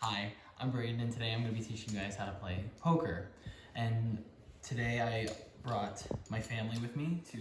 Hi, I'm Braden, and today I'm going to be teaching you guys how to play poker. And today I brought my family with me to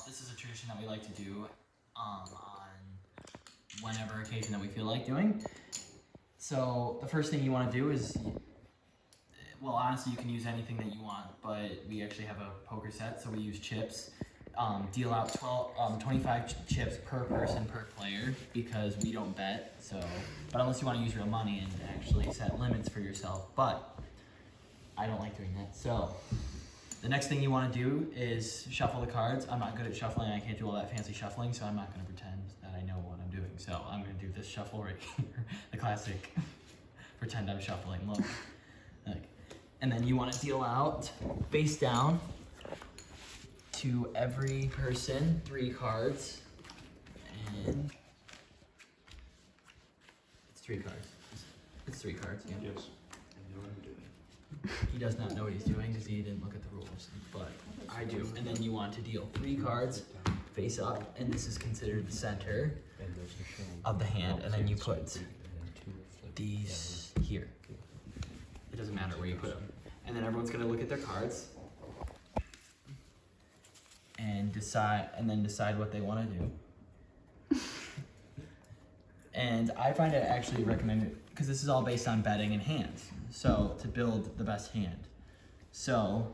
this is a tradition that we like to do on whenever occasion that we feel like doing. So the first thing you want to do is, well, honestly, you can use anything that you want, but we actually have a poker set, so we use chips. Deal out 25 chips per person per player because we don't bet. But unless you want to use real money and actually set limits for yourself, but I don't like doing that. So the next thing you want to do is shuffle the cards. I'm not good at shuffling. I can't do all that fancy shuffling, so I'm not going to pretend that I know what I'm doing. So I'm going to do this shuffle right here, the classic pretend I'm shuffling look. And then you want to deal out face down to every person 3 cards, and it's 3 cards. It's 3 cards. Yeah. Yes. I know what I'm doing. He does not know what he's doing because he didn't look at the rules, but I do. And then you want to deal 3 cards face up, and this is considered the center of the hand. And then you put these here. It doesn't matter where you put them. And then everyone's gonna look at their cards and decide what they want to do. And I find it actually recommended because this is all based on betting and hands. So to build the best hand. So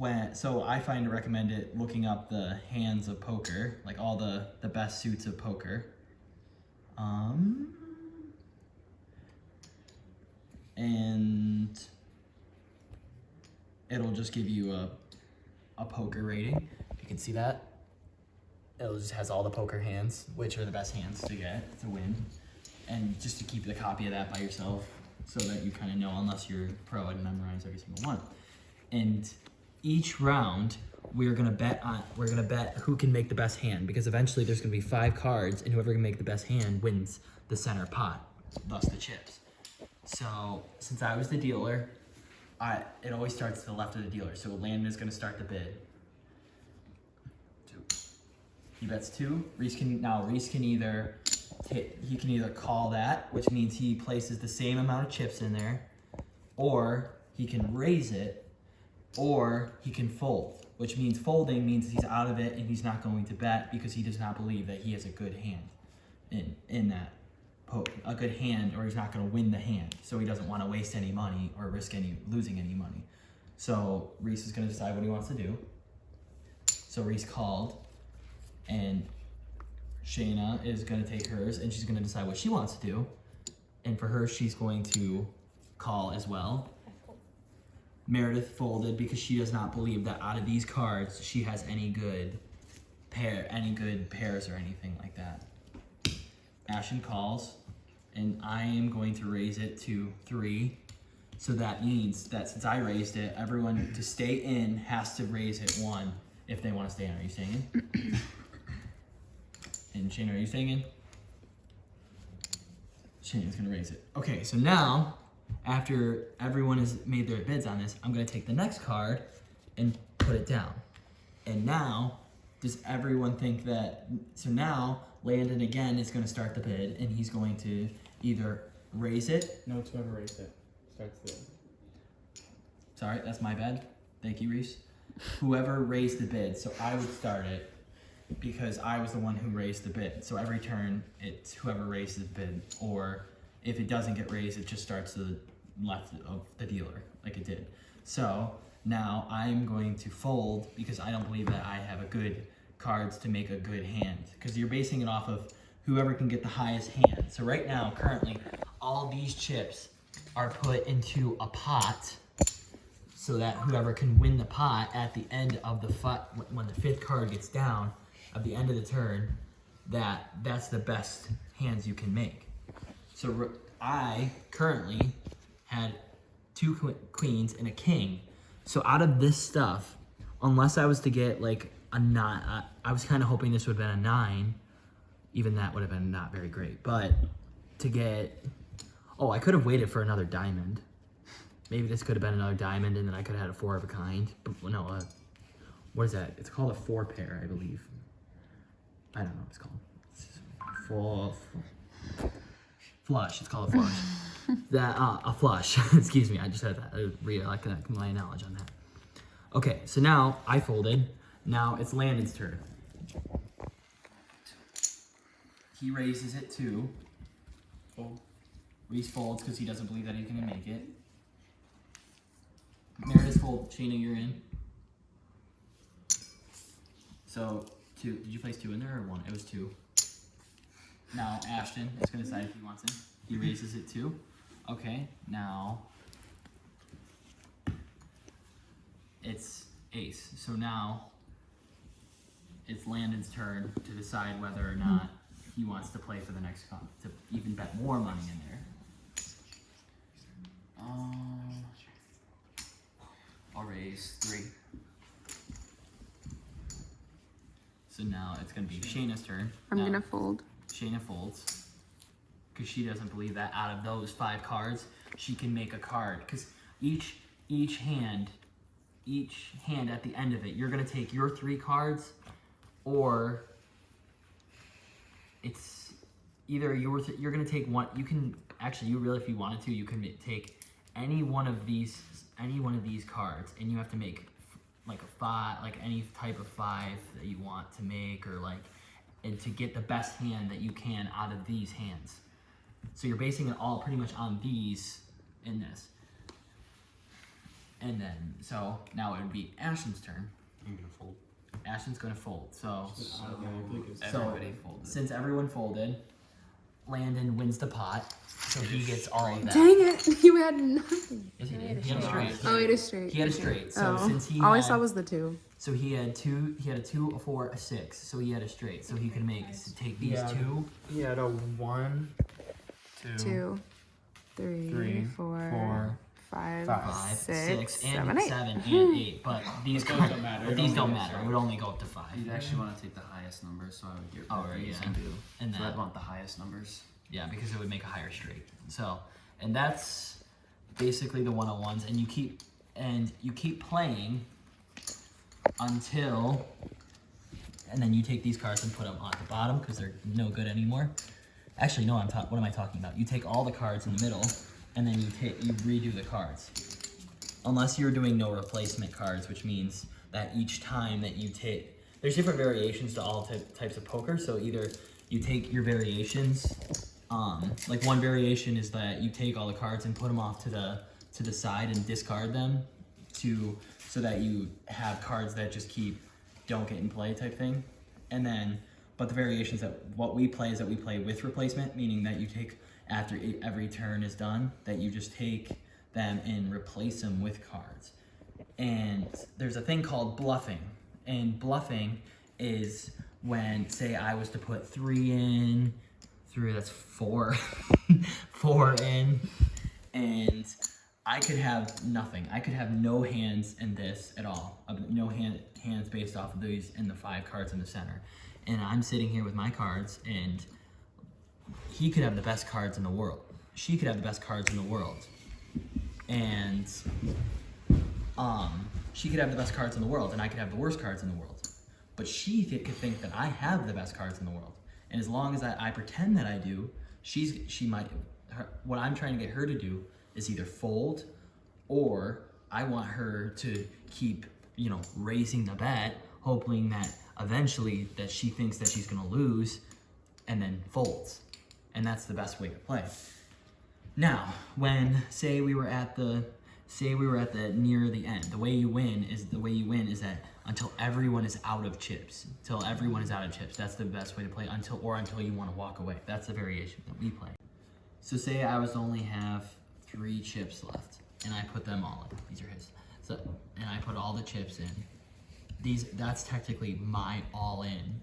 I find it recommended looking up the hands of poker, like all the best suits of poker. And it'll just give you a poker rating. You can see that. It just has all the poker hands, which are the best hands to get to win. And just to keep the copy of that by yourself so that you kind of know, unless you're pro and memorize every single one. And each round we're gonna bet who can make the best hand, because eventually there's gonna be 5 cards and whoever can make the best hand wins the center pot, thus the chips. So since I was the dealer, it always starts to the left of the dealer. So Landon is going to start the bid. 2. He bets 2. Reese can either call that, which means he places the same amount of chips in there, or he can raise it, or he can fold, which means folding means he's out of it and he's not going to bet because he does not believe that he has a good hand in that. A good hand, or he's not going to win the hand, so he doesn't want to waste any money or risk losing any money. So Reese is going to decide what he wants to do. So Reese called, and Shayna is going to take hers, and she's going to decide what she wants to do. And for her, she's going to call as well. Meredith folded because she does not believe that out of these cards she has any good pairs or anything like that. Ashton calls, and I am going to raise it to 3. So that means that since I raised it, everyone to stay in has to raise it 1 if they want to stay in. Are you staying in? And Shane, are you staying in? Shane's gonna raise it. Okay, so now, after everyone has made their bids on this, I'm gonna take the next card and put it down. And now, does everyone think that, so now, Landon again is going to start the bid, and he's going to either raise it. No, it's whoever raised it. Starts the. Sorry, that's my bad. Thank you, Reese. Whoever raised the bid, so I would start it because I was the one who raised the bid. So every turn, it's whoever raised the bid, or if it doesn't get raised, it just starts to the left of the dealer, like it did. So now I'm going to fold because I don't believe that I have a good cards to make a good hand, because you're basing it off of whoever can get the highest hand. So right now, currently, all these chips are put into a pot so that whoever can win the pot at the end of the when the 5th card gets down, at the end of the turn, that's the best hands you can make. So I currently had 2 queens and a king. So out of this stuff, unless I was to get like a 9, I was kind of hoping this would have been a 9. Even that would have been not very great. But to get, I could have waited for another diamond. Maybe this could have been another diamond, and then I could have had a 4 of a kind. But no, what is that? It's called a 4 pair, I believe. I don't know what it's called. flush. It's called a flush. A flush. Excuse me. I just had that. I read like my knowledge on that. Okay, so now I folded. Now it's Landon's turn. He raises it 2. Fold. Reese folds because he doesn't believe that he's gonna make it. Meredith fold. Shayna, you're in. So 2. Did you place 2 in there or 1? It was 2. Now Ashton is gonna decide if he wants it. He raises it 2. Okay. Now it's ace. So now it's Landon's turn to decide whether or not he wants to play for the next comp, to even bet more money in there. I'll raise 3. So now it's gonna be Shayna's turn. I'm Now, gonna fold. Shayna folds because she doesn't believe that out of those 5 cards she can make a card, because each hand at the end of it, you're gonna take your 3 cards, or it's either you're gonna take one. You can actually, you really, if you wanted to, you can take any one of these cards, and you have to make like a 5, like any type of 5 that you want to make, or like, and to get the best hand that you can out of these hands. So you're basing it all pretty much on these in this. And then, so now it would be Ashton's turn. I'm gonna fold. Ashton's gonna fold. So Everybody folded. Since everyone folded, Landon wins the pot. So he gets all of that. Dang it! You had nothing. Yes, he did. He had a straight. Oh, it is straight. He had a Okay. straight. So Oh. since he All I had, saw was the 2. so he had 2, he had a 2, a 4, a 6. So he had a straight. So he could take these Yeah. 2. He had a 1, 2, 2, 3, 3, 4, 4, 5, 5, 6, 7, 8. 7, and 8. But these Those don't don't matter. But It these only don't goes matter. to It would only go up to 5. You'd actually want to take the highest number, so I would get rid Oh, of right, these yeah. and do. And So that. I'd want the highest numbers. Yeah, because it would make a higher straight. So, and that's basically the 101s, and you keep playing until, and then you take these cards and put them on the bottom because they're no good anymore. Actually, no, what am I talking about? You take all the cards in the middle, and then you redo the cards. Unless you're doing no replacement cards, which means that each time that you take, there's different variations to all types of poker. So either you take your variations, like one variation is that you take all the cards and put them off to the side and discard them so that you have cards that just don't get in play type thing. And then, but the variations that what we play is that we play with replacement, meaning that you take after every turn is done, that you just take them and replace them with cards. And there's a thing called bluffing, and bluffing is when, say I was to put 3 in, 3, that's 4, 4 in, and I could have nothing. I could have no hands in this at all. No hands based off of these and the 5 cards in the center. And I'm sitting here with my cards, and he could have the best cards in the world. She could have the best cards in the world. And she could have the best cards in the world, and I could have the worst cards in the world. But she could think that I have the best cards in the world. And as long as I pretend that I do, what I'm trying to get her to do is either fold, or I want her to keep, raising the bet, hoping that eventually that she thinks that she's gonna lose, and then folds. And that's the best way to play. Now, when say we were at the near the end, the way you win is that until everyone is out of chips. Till everyone is out of chips. That's the best way to play until you want to walk away. That's the variation that we play. So say I was to only have 3 chips left, and I put them all in. These are his. So, and I put all the chips in. That's technically my all in.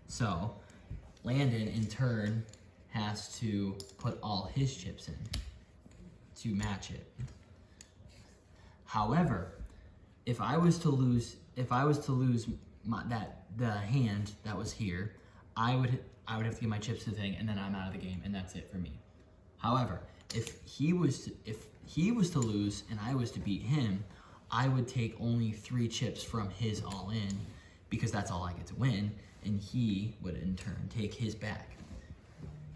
So Landon in turn has to put all his chips in to match it. However, if I was to lose the hand that was here, I would have to give my chips to the thing, and then I'm out of the game, and that's it for me. However, if he was to lose and I was to beat him, I would take only 3 chips from his all in, because that's all I get to win, and he would in turn take his back.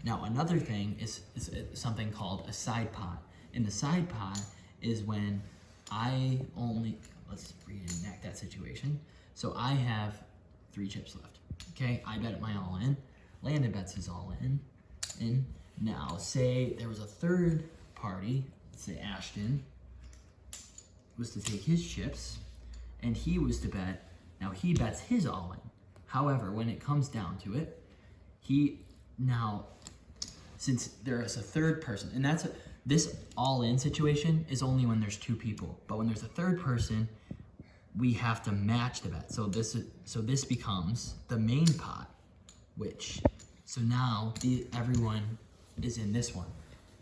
Now another thing is something called a side pot. And the side pot is when let's reenact that situation. So I have 3 chips left. Okay, I bet my all in. Landon bets his all in. Now say there was a third party, let's say Ashton, was to take his chips and he was to bet. Now he bets his all in. However, when it comes down to it, since there is a third person, and this all-in situation is only when there's 2 people. But when there's a third person, we have to match the bet. So this becomes the main pot, so now everyone is in this one,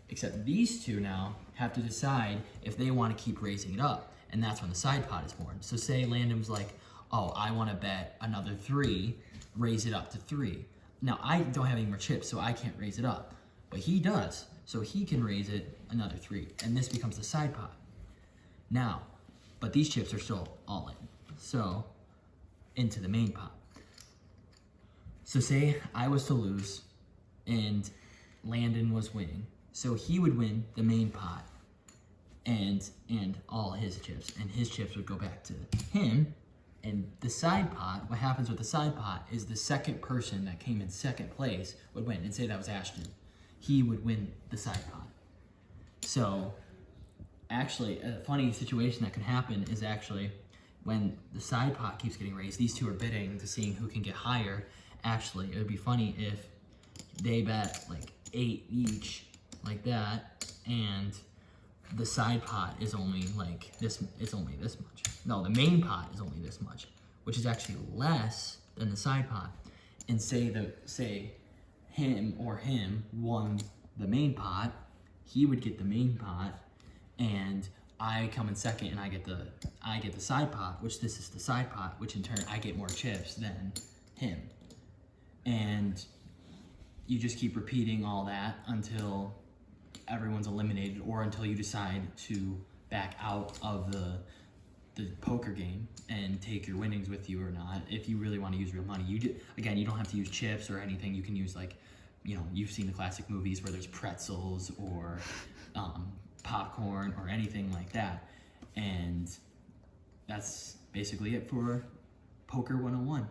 except these 2 now have to decide if they want to keep raising it up, and that's when the side pot is born. So say Landon was like, oh, I want to bet another 3, raise it up to 3. Now I don't have any more chips, so I can't raise it up, but he does, so he can raise it another 3, and this becomes the side pot. Now, but these chips are still all in, so into the main pot. So say I was to lose and Landon was winning, so he would win the main pot and all his chips, and his chips would go back to him. And the side pot, what happens with the side pot is the second person that came in second place would win. And say that was Ashton. He would win the side pot. So actually, a funny situation that can happen is actually when the side pot keeps getting raised, these 2 are bidding to seeing who can get higher. Actually, it would be funny if they bet like 8 each, like that, and the side pot is only like this, it's only this much. No, the main pot is only this much, which is actually less than the side pot. And say him won the main pot, he would get the main pot, and I come in second and I get the side pot, which this is the side pot, which in turn I get more chips than him. And you just keep repeating all that until everyone's eliminated, or until you decide to back out of the poker game and take your winnings with you or not. If you really want to use real money, again, you don't have to use chips or anything. You can use, like, you've seen the classic movies where there's pretzels or popcorn or anything like that. And that's basically it for Poker 101.